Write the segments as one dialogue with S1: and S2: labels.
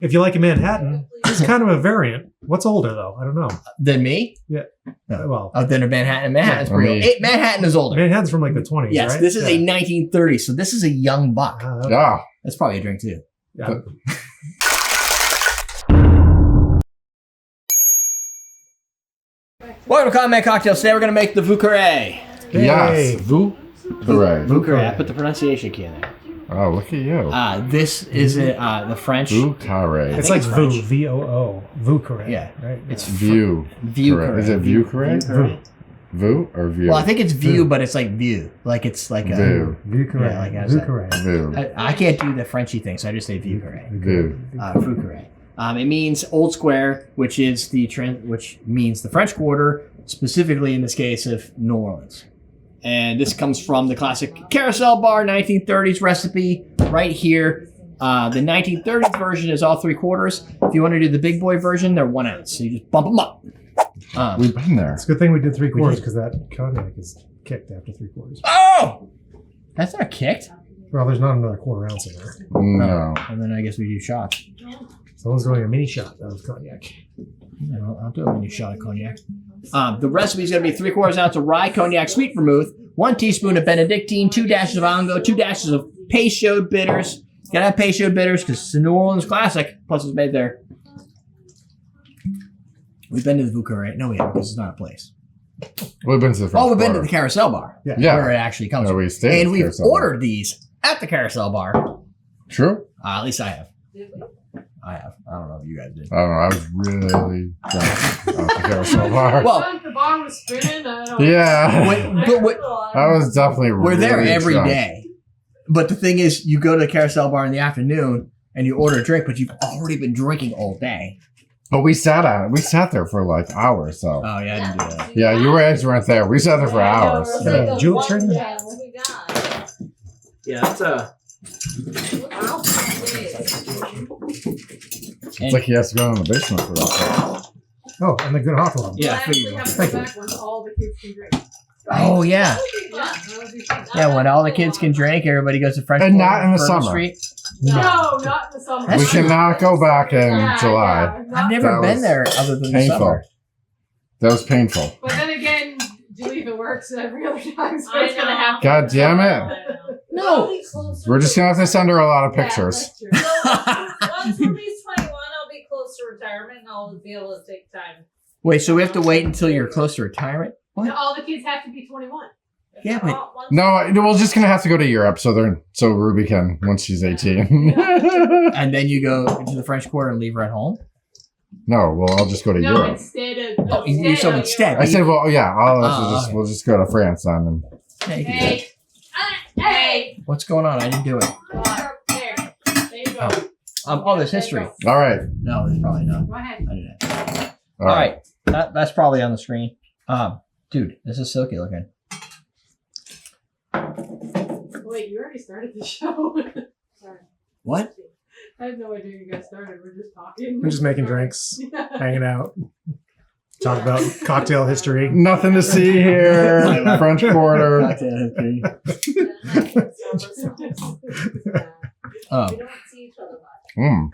S1: If you like a Manhattan, it's kind of a variant. What's older though? I don't know.
S2: Than me?
S1: Yeah.
S2: No.
S1: Well,
S2: Than a Manhattan. Manhattan's pretty old. Manhattan is older.
S1: Manhattan's from like the 20s.
S2: Yes,
S1: right?
S2: this is a 1930, so this is a young buck.
S1: Okay.
S3: Yeah.
S2: That's probably a drink too.
S1: Yeah.
S2: Welcome to Common Cocktails. Today we're going to make the Vieux Carré.
S3: Yes. Vieux Carré.
S2: Vieux Carré. I put the pronunciation key in there.
S3: Oh, look at you.
S2: This is the French.
S3: Vieux Carré.
S1: It's like Vieux, V-O-O. Vieux Carré.
S2: Yeah.
S1: Right?
S3: It's Vieux.
S2: Vieux Carré.
S3: Is it Vieux Carré? Vieux or Vieux?
S2: Well, I think it's Vieux, but it's like Vieux. Like it's like
S3: Vieux.
S1: Vieux Carré.
S2: Yeah, like I
S1: Vieux
S2: said.
S1: Carré.
S3: Vieux.
S2: I can't do the Frenchy thing, so I just say Vieux Carré.
S3: Vieux.
S2: Vieux Carré. It means Old Square, which is which means the French Quarter, specifically in this case of New Orleans. And this comes from the classic Carousel bar 1930s recipe right here. The 1930s version is all 3/4. If you want to do the big boy version, they're 1 ounce. So you just bump them up.
S3: We've been there.
S1: It's a good thing we did 3/4 because that cognac is kicked after 3/4.
S2: Oh! That's not kicked.
S1: Well, there's not another 1/4 ounce in there.
S3: No.
S2: And then I guess we do shots.
S1: Someone's doing a mini shot of cognac.
S2: I'll do a mini shot of cognac. The recipe is going to be 3/4 ounce of rye cognac sweet vermouth, 1 teaspoon of Bénédictine, 2 dashes of Angostura, 2 dashes of Peychaud bitters. You gotta have Peychaud bitters because it's a New Orleans classic. Plus, it's made there. We've been to the Vieux Carré. No, we haven't because it's not a place.
S3: We've been to the French
S2: We've been to
S3: Quarter.
S2: the Carousel bar.
S3: Yeah.
S2: Where it actually comes
S3: Yeah,
S2: from.
S3: we stayed
S2: And
S3: at
S2: we've
S3: Carousel bar.
S2: ordered these at the Carousel bar.
S3: True?
S2: At least I have. I have. I don't know if you guys did.
S3: I don't know. I was really drunk at the Carousel bar.
S2: Well,
S4: the bar was spinning. I don't
S3: Yeah. I was definitely
S2: we're there
S3: really
S2: every
S3: drunk.
S2: day. But the thing is, you go to the Carousel bar in the afternoon and you order a drink, but you've already been drinking all day.
S3: But we sat there for like hours, so.
S2: Oh, yeah, I didn't do that.
S3: Yeah, you guys weren't there. We sat there for hours.
S1: Jewel train?
S2: Yeah, that's a.
S3: It's like he has to go in the basement for that.
S1: Oh, and the good hawthorn.
S2: Yeah, I
S4: actually
S2: figured.
S4: have to go back when all the kids can drink.
S2: Oh, yeah.
S4: That would be fun.
S2: Yeah, when all the kids can drink, everybody goes to French
S3: And
S2: Quarter,
S3: not in the
S2: Bourbon
S3: summer.
S2: Street.
S4: No, not in the summer.
S2: That's
S3: We cannot go back in July.
S2: I've never
S3: That
S2: been
S3: was
S2: there other than the
S3: Painful.
S2: summer.
S3: That was painful.
S4: But then again, Jaleva works every other time, so it's gonna happen.
S3: God damn it.
S2: No.
S3: We're just gonna have to send her a lot of pictures.
S4: Yeah, that's true.
S5: Once Ruby's 21, I'll be close to retirement and I'll be able to take time.
S2: Wait, so we have to wait until you're close to retirement?
S4: No, all the kids have to be 21.
S2: Yeah, but
S3: No, we're just gonna have to go to Europe so Ruby can once she's 18.
S2: and then you go to the French Quarter and leave her at home?
S3: No, well I'll just go to
S4: No,
S3: Europe.
S4: instead of.
S2: Oh, you so instead.
S3: I said, well, yeah,
S2: okay.
S3: we'll just go to France then. And
S2: Yeah, you can do it.
S4: Hey! Hey!
S2: What's going on? I didn't do it.
S4: There. There you go.
S2: Oh, there's history.
S3: all right,
S2: No, there's probably not.
S4: Go ahead.
S2: I didn't. All right. That's probably on the screen. Dude, this is silky looking.
S4: Wait, you already started the show. Sorry.
S2: What?
S4: I had no idea you guys started. We're just talking.
S1: We're just making drinks, hanging out, talk about cocktail history.
S3: Nothing to see here. French Quarter.
S2: Cocktail history. Oh.
S5: We don't see each other much.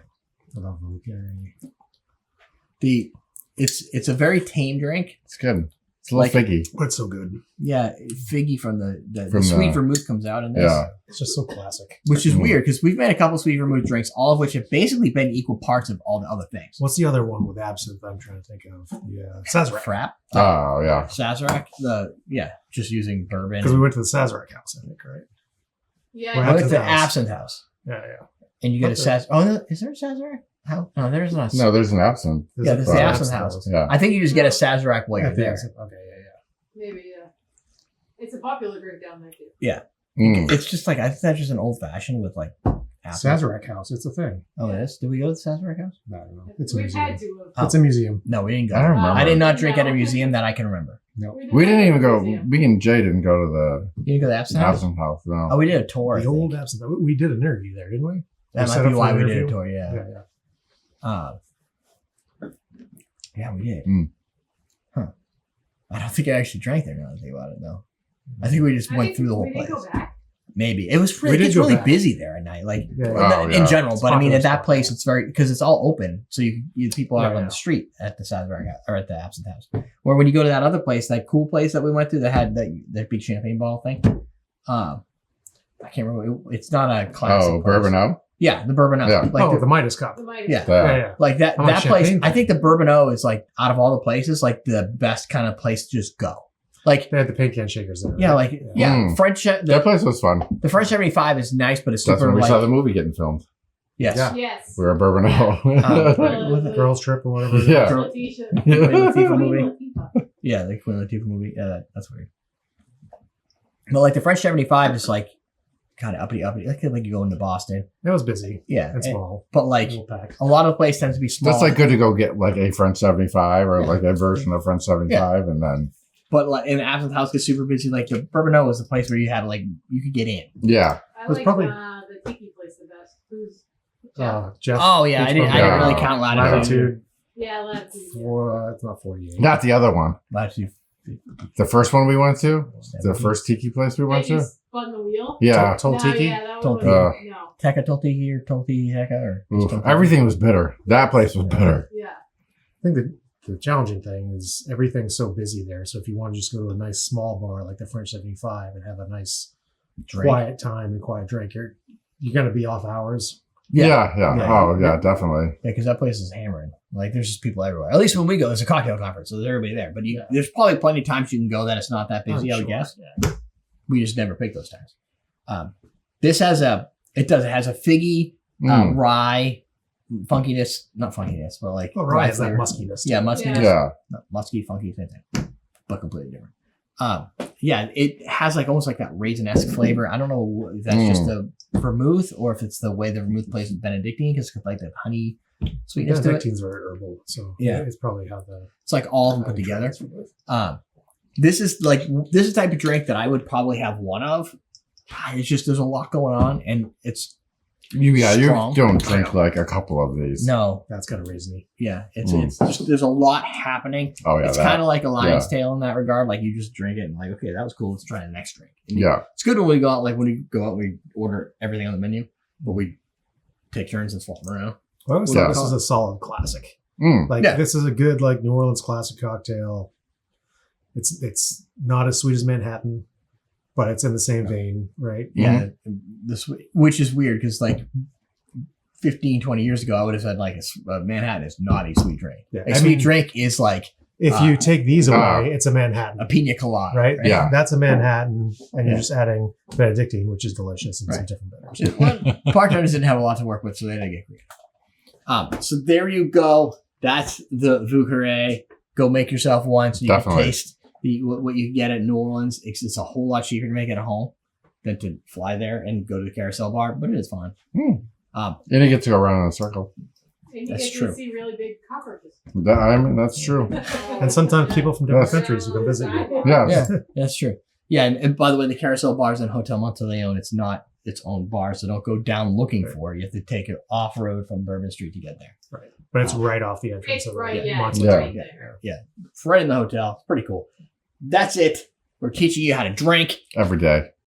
S3: Mm.
S2: It's a very tame drink.
S3: It's good. It's a little figgy.
S1: What's so good?
S2: Yeah, figgy from the
S3: From
S2: sweet
S3: the-
S2: vermouth comes out in this.
S3: Yeah.
S1: It's just so classic.
S2: Which is
S3: Mm.
S2: weird because we've made a couple sweet vermouth drinks, all of which have basically been equal parts of all the other things.
S1: What's the other one with absinthe I'm trying to think of? Yeah, Sazerac.
S2: Frap,
S3: Oh yeah.
S2: Sazerac, just using bourbon.
S1: Because we went to the Sazerac house, I think, right?
S4: Yeah.
S1: Well,
S2: I went to the
S1: Absinthe House.
S2: Absinthe House,
S1: Yeah, yeah.
S2: and you get a
S1: Okay.
S2: Saz. Oh, no, is there a Sazerac? How? No, there's not.
S3: No, there's an absinthe.
S1: There's
S2: Yeah,
S1: a-
S2: there's the
S3: Oh,
S2: Absinthe House.
S3: Yeah.
S2: I think you just get a Sazerac while
S1: Yeah,
S2: you're there.
S1: absinthe. Okay, yeah, yeah.
S4: Maybe, yeah. It's a popular drink down there, too.
S3: Mm.
S2: It's just like I think that's just an old fashioned with like. Absinthe.
S1: Sazerac house. It's a thing.
S2: Oh, it is. Did we go to the Sazerac House?
S1: I don't know. It's a
S4: We've
S1: museum.
S4: had to have.
S2: Oh.
S1: It's a museum.
S2: No, we didn't go.
S3: I don't remember.
S2: I did not drink at a museum that I can remember.
S1: No.
S3: We didn't even go.
S4: Museum.
S3: Me and Jay didn't go to
S2: You didn't go to the Absinthe
S3: the
S2: House?
S3: absinthe house. No.
S2: Oh, we did a tour. I
S1: The
S2: think.
S1: old absinthe. We did an interview there, didn't we?
S2: That
S1: We set
S2: might
S1: up
S2: be
S1: for
S2: why
S1: an
S2: we did a
S1: interview.
S2: tour. Yeah.
S1: Yeah, yeah.
S2: Yeah, we did.
S3: Mm.
S2: Huh. I don't think I actually drank there now that I think about it, though. I think we just went through the whole
S4: we
S2: place.
S4: didn't go back.
S2: Maybe it was
S1: We
S2: really,
S1: did
S2: it's
S1: go
S2: really
S1: back.
S2: busy there at night, like
S1: Yeah,
S3: Oh,
S2: in
S3: yeah.
S2: general.
S1: It's
S2: But I mean,
S1: popular
S2: at that
S1: spot.
S2: place, it's very because it's all open, so you people out
S1: Yeah,
S2: on
S1: yeah.
S2: the street at the Sazerac or at the Absinthe House. Where when you go to that other place, that cool place that we went to that had that big champagne bottle thing, I can't remember. It's not a classic.
S3: Oh,
S2: place.
S3: Bourbon.
S2: Yeah, the Bourbon.
S3: Yeah.
S2: Like
S1: the Midas Cup.
S4: The Midas.
S2: Yeah.
S1: Yeah, yeah.
S2: like that
S1: I want
S2: place.
S1: champagne.
S2: I think the Bourbon is like out of all the places, like the best kind of place to just go. Like
S1: They had the paint can shakers there.
S2: yeah,
S1: right?
S2: like yeah,
S3: Mm.
S2: French.
S3: That
S2: The,
S3: place was fun.
S2: the French 75 is nice, but it's
S3: That's
S2: super
S3: when we
S2: like
S3: saw the movie getting filmed.
S2: yes.
S1: Yeah.
S4: Yes.
S3: We were at Bourbon.
S1: The girls trip or whatever.
S3: Yeah.
S2: Girl-
S4: Letitia.
S2: Queen Latifah movie.
S4: Latifah.
S2: Yeah, the Queen Latifah movie. Yeah, that's weird. But like the French 75 is like kind of uppity. Like you go into Boston.
S1: It was busy
S2: Yeah,
S1: and small.
S2: but like
S1: Little pack.
S2: a lot of the place tends to be small.
S3: That's like good to go get like a French 75 or like a version of French 75 and then
S2: But like in the Absinthe House gets super busy. Like the Bourbon was the place where you had like you could get in.
S3: yeah.
S4: I
S1: was
S4: like
S1: probably-
S4: the tiki place the best. Who's Jeff?
S1: Jeff.
S2: Oh yeah, I didn't really
S3: Yeah.
S2: count Latitude.
S1: Latitude.
S4: Yeah, Latitude.
S1: It's not 48.
S3: Not the other one.
S2: Latitude.
S3: The first one we went to? The first tiki place we went
S4: That you
S3: to?
S4: spun the wheel?
S3: Yeah.
S1: Told
S4: No,
S1: Tiki.
S4: yeah, that
S2: Told
S4: one was,
S3: Tiki.
S4: no.
S2: Teka Toltiki or Toltiki Teka or
S3: Oof.
S2: just Toltiki?
S3: Everything was bitter. That place was bitter.
S4: Yeah.
S1: I think the challenging thing is everything's so busy there. So if you want to just go to a nice small bar like the French 75 and have a nice
S2: Drink.
S1: quiet time and quiet drink, you're going to be off hours.
S3: Yeah.
S2: Yeah.
S3: Oh, yeah, definitely.
S2: Yeah, because that place is hammering. Like, there's just people everywhere. At least when we go, there's a cocktail conference, so there's everybody there. But there's probably plenty of times you can go that it's not that busy, I would
S1: Sure.
S2: guess. We just never pick those times. This has it has a figgy, rye, funkiness, not funkiness, but like
S1: Well, rye is that
S2: flavor.
S1: muskiness.
S2: Yeah, muskiness.
S3: Yeah.
S2: No, musky, funky, same thing, but completely different. Yeah, it has like almost like that raisin-esque flavor. I don't know if that's just the vermouth or if it's the way the vermouth plays with Benedictine because it's got like that honey sweetness to it.
S1: Benedictine's very herbal. So
S2: Yeah.
S1: it's probably how the.
S2: It's like all of them put together. This is the type of drink that I would probably have one of. It's just there's a lot going on and it's
S3: You
S2: strong.
S3: don't drink like a couple of these.
S2: No,
S1: That's kind of raisiny.
S2: yeah, it's just there's a lot happening.
S3: Oh, yeah.
S2: It's kind of like a lion's tail in that regard. Like you just drink it and like, okay, that was cool. Let's try the next drink. And
S3: Yeah.
S2: it's good when we go out. Like when we go out, we order everything on the menu, but we take turns and swap them around.
S1: Well, I always
S3: Yeah.
S1: thought this is a solid classic.
S3: Mm.
S1: Like
S2: Yeah.
S1: this is a good like New Orleans classic cocktail. It's not as sweet as Manhattan, but it's in the same vein, right?
S2: Yeah, this which is weird because like 15, 20 years ago, I would have said like Manhattan is not a sweet drink.
S1: Yeah,
S2: A
S1: I
S2: sweet
S1: mean-
S2: drink is like
S1: If you take these away, it's a Manhattan,
S2: a pina colada,
S1: right?
S3: Yeah.
S1: That's a Manhattan, and
S2: Yeah.
S1: you're just adding Benedictine, which is delicious, and some
S2: Right.
S1: different bitters.
S2: Bartenders didn't have a lot to work with, so they didn't get creative. So there you go. That's the Vieux Carré. Go make yourself one so you
S3: Definitely.
S2: can taste what you get at New Orleans. It's a whole lot cheaper to make it at home than to fly there and go to the Carousel bar, but it is fun.
S3: Mm.
S2: Um,
S3: And you get to go around in a circle.
S4: And you
S2: That's
S4: get
S2: true.
S4: to see really big cockroaches.
S3: I mean, that's true.
S1: And sometimes people from different
S3: Yes.
S1: countries who come visit you.
S3: Yeah.
S2: Yeah, that's true. Yeah, and by the way, the Carousel bars in Hotel Monteleone, it's not its own bar, so don't go down looking for it. You have to take it off road from Bourbon Street to get there.
S1: Right. But it's right off the entrance
S4: It's
S1: of the
S4: right, yeah.
S1: Monte.
S4: It's
S3: Yeah.
S4: right there.
S2: It's right in the hotel. It's pretty cool. That's it. We're teaching you how to drink.
S3: Every day.